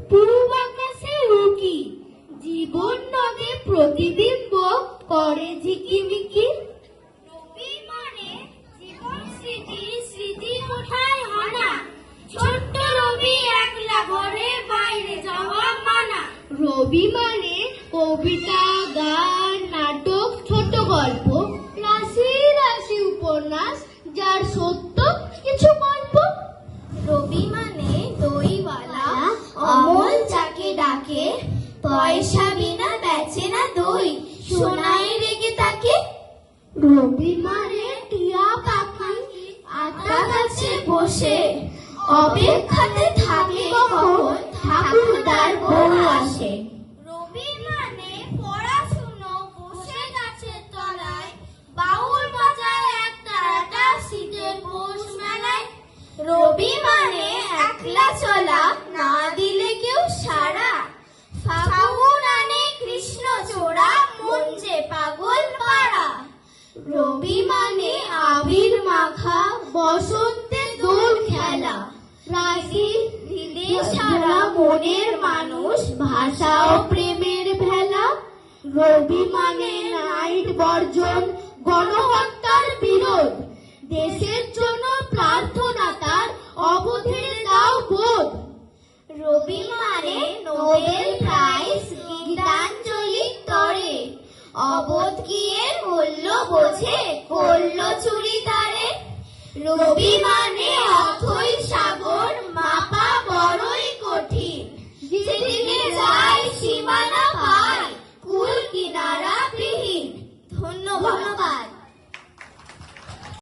পূর্ব আকাশে রুকি, জীবন নদে প্রতিবিম্ব করে ঝিকিমিকি। রবি মানে জীবন স্মৃতি, স্মৃতি ওঠায় হানা, ছোট্ট রবি একলা ঘরে বাইরে যাওয়া মানা। রবি মানে কবিতা, গান, নাটক, ছোট গল্প, রাশি রাশি উপন্যাস, যার সত্য কিছু গল্প। রবি মানে দইওয়ালা, অমল যাকে ডাকে, পয়সা বিনা বেচে না দই, সোনায় রেগে তাকে। রবি মানে টিয়া পাখি, আতা গাছে বসে অপেক্ষাতে থাকে কখন ঠাকুরদার বউ আসে। রবি মানে পড়াশুনো, বসে গাছের তলায়, বাউল বাজায় এক তারাটা শীতের পৌষ মেলায়। রবি মানে একলা চলা, না দিলে কেউ সারা, ফাগুন আনে কৃষ্ণ চোরা, মন যে পাগল পাড়া। রবি মানে আবির মাখা, বসন্তে দোল খেলা, রাশি হৃদে সারা মনের মানুষ, ভাষা ও প্রেমের ভেলা। রবি মানে নাইট বর্জন, গণহত্যার বিরোধ, দেশের জন্য প্রার্থনা তার, অবধের দাও বোধ। রবি মানে নোবেল প্রাইজ, গীতাঞ্জলি তরে, অবোধ গিয়ে মূল্য বোঝে, করল চুরি তারে। রবি মানে